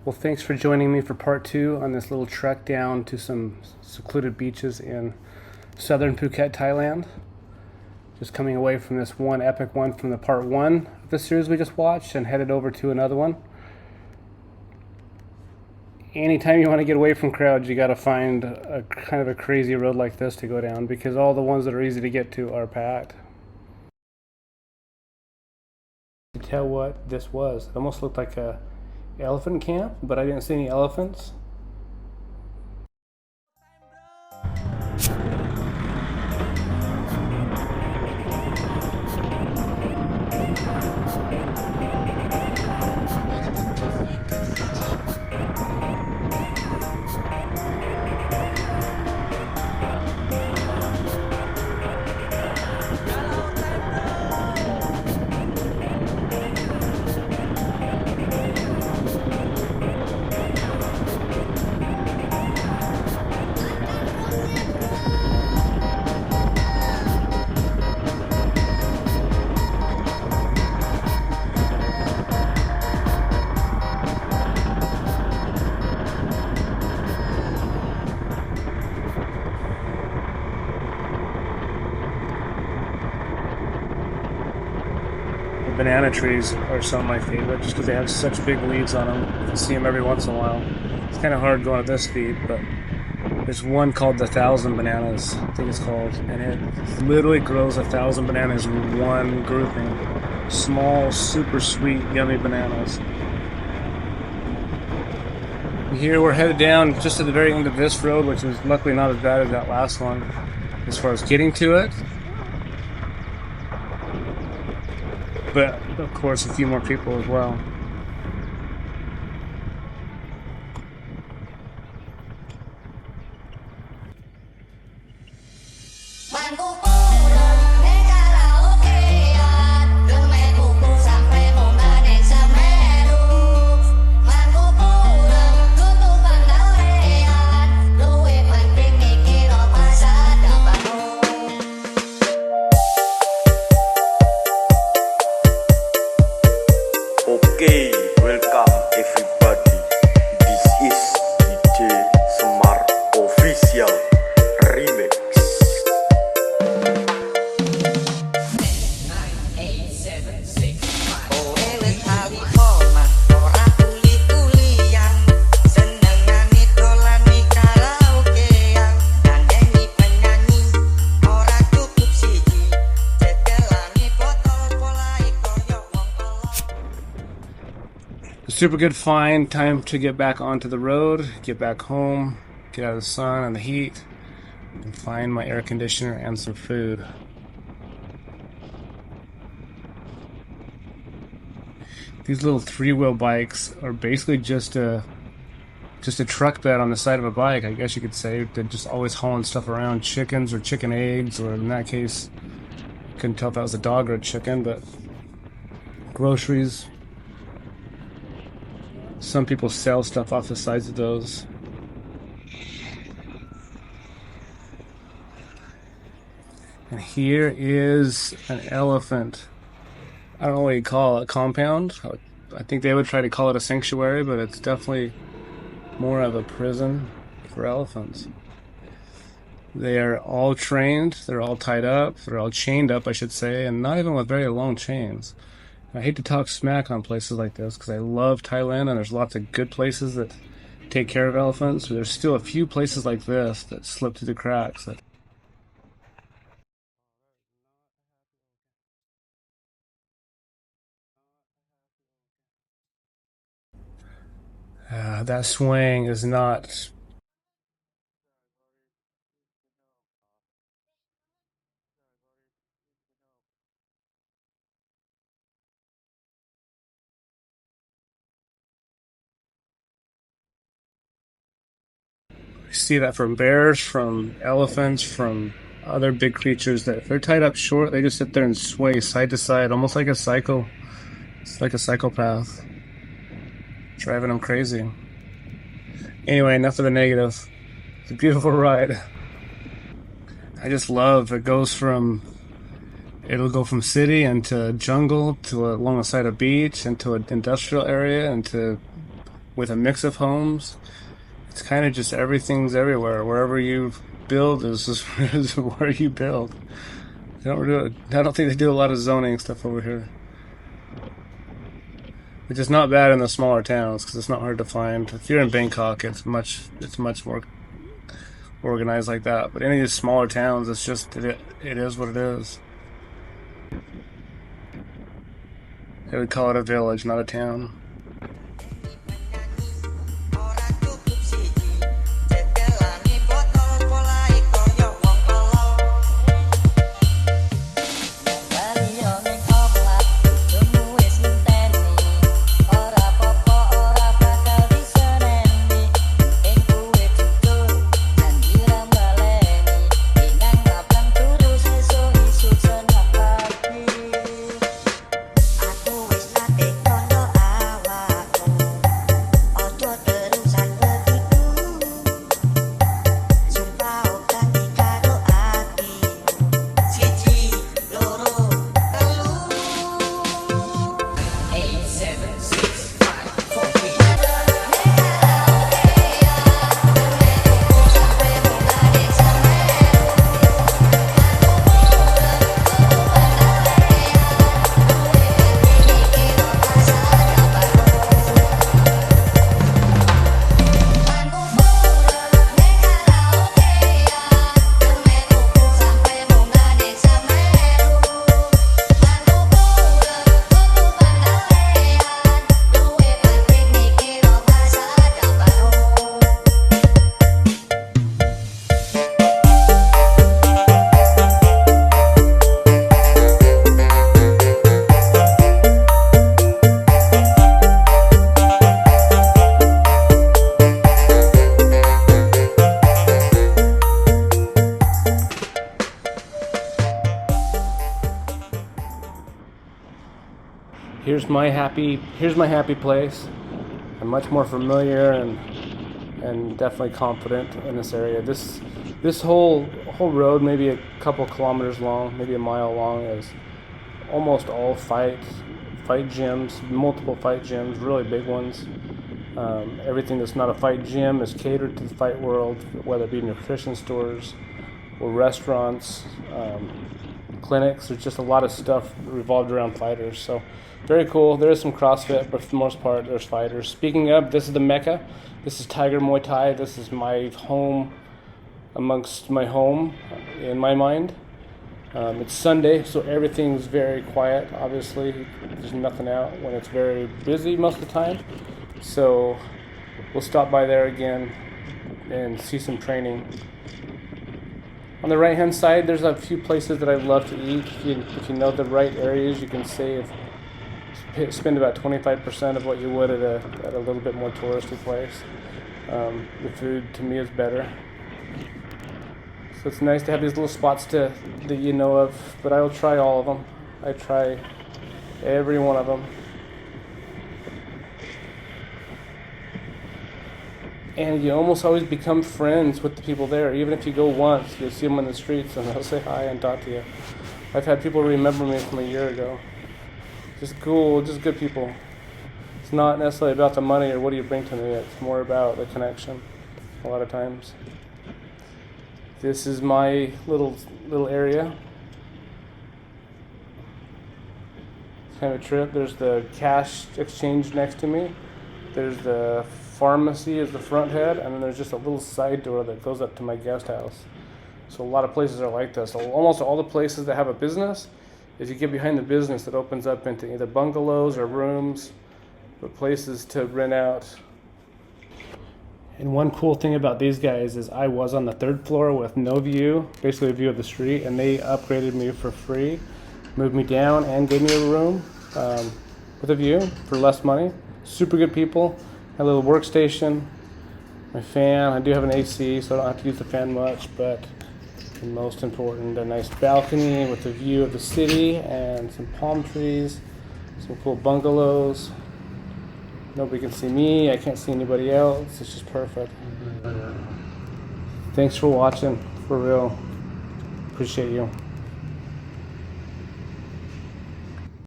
Well, thanks for joining me for part 2 on this little trek down to some secluded beaches in southern Phuket, Thailand. Just coming away from this one epic one from the part 1 of the series we just watched and headed over to another one. Anytime you want to get away from crowds, you got to find a kind of a crazy road like this to go down, because all the ones that are easy to get to are packed. To tell what this was, it almost looked like a elephant camp, but I didn't see any elephants. Banana trees are some of my favorite just because they have such big leaves on them. You can see them every once in a while. It's kind of hard going at this speed, but there's one called the 1,000 Bananas, I think it's called, and it literally grows 1,000 bananas in one grouping. Small, super sweet, yummy bananas. Here we're headed down just to the very end of this road, which is luckily not as bad as that last one as far as getting to it. But of course a few more people as well. Okay, welcome everybody. This is DJ Semar Official Remix. Super good find. Time to get back onto the road, get back home, get out of the sun and the heat, and find my air conditioner and some food. These little 3-wheel bikes are basically just a truck bed on the side of a bike, I guess you could say. They're just always hauling stuff around, chickens or chicken eggs, or in that case, couldn't tell if that was a dog or a chicken, but groceries. Some people sell stuff off the sides of those. And here is an elephant. I don't know what you call it, compound. I think they would try to call it a sanctuary, but it's definitely more of a prison for elephants. They are all trained, they're all tied up, they're all chained up, I should say, and not even with very long chains. I hate to talk smack on places like this because I love Thailand and there's lots of good places that take care of elephants. But there's still a few places like this that slip through the cracks. That swing is not... You see that from bears, from elephants, from other big creatures that if they're tied up short, they just sit there and sway side to side, almost like a cycle. It's like a psychopath, driving them crazy. Anyway, enough of the negative. It's a beautiful ride. I just love it. It'll go from city into jungle to along the side of beach into an industrial area into with a mix of homes. It's kind of just everything's everywhere. Wherever you build is where you build. I don't think they do a lot of zoning stuff over here, which is not bad in the smaller towns because it's not hard to find. If you're in Bangkok, it's much more organized like that. But any of these smaller towns, it is what it is. They would call it a village, not a town. Here's my happy place. I'm much more familiar and definitely confident in this area. This whole road, maybe a couple kilometers long, maybe a mile long, is almost all fight gyms, multiple fight gyms, really big ones. Everything that's not a fight gym is catered to the fight world, whether it be nutrition stores or restaurants, clinics. There's just a lot of stuff revolved around fighters. So very cool. There is some CrossFit, but for the most part, there's fighters. Speaking of, this is the Mecca. This is Tiger Muay Thai. This is my home amongst my home in my mind. It's Sunday, so everything's very quiet. Obviously, there's nothing out when it's very busy most of the time. So we'll stop by there again and see some training. On the right-hand side, there's a few places that I love to eat. If you know the right areas, you can spend about 25% of what you would at a little bit more touristy place. The food to me is better. So it's nice to have these little spots that you know of, but I will try all of them. I try every one of them. And you almost always become friends with the people there. Even if you go once, you'll see them in the streets and they'll say hi and talk to you. I've had people remember me from a year ago. Just cool, just good people. It's not necessarily about the money or what do you bring to me. It's more about the connection a lot of times. This is my little area. It's kind of a trip. There's the cash exchange next to me. There's the pharmacy as the front head, and then there's just a little side door that goes up to my guest house. So a lot of places are like this. So almost all the places that have a business, if you get behind the business, it opens up into either bungalows or rooms or places to rent out. And one cool thing about these guys is I was on the third floor with no view, basically a view of the street, and they upgraded me for free, moved me down and gave me a room with a view for less money. Super good people. A little workstation, my fan. I do have an AC, so I don't have to use the fan much, but the most important, a nice balcony with a view of the city and some palm trees, some cool bungalows. Nobody can see me, I can't see anybody else. It's just perfect. Thanks for watching, for real. Appreciate you.